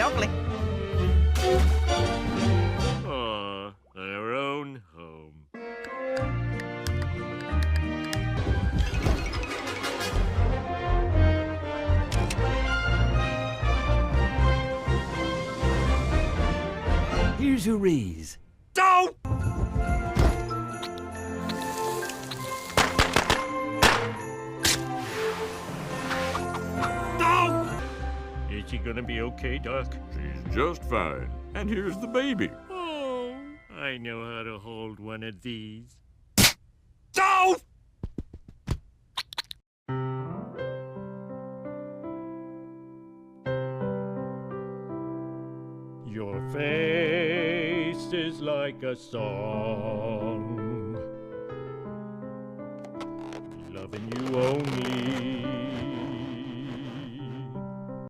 Donkly. Aw, our own home. Here's your raise. Don't! Is she gonna be okay, Doc? She's just fine. And here's the baby. Oh, I know how to hold one of these. Don't! Your face is like a song, loving you only.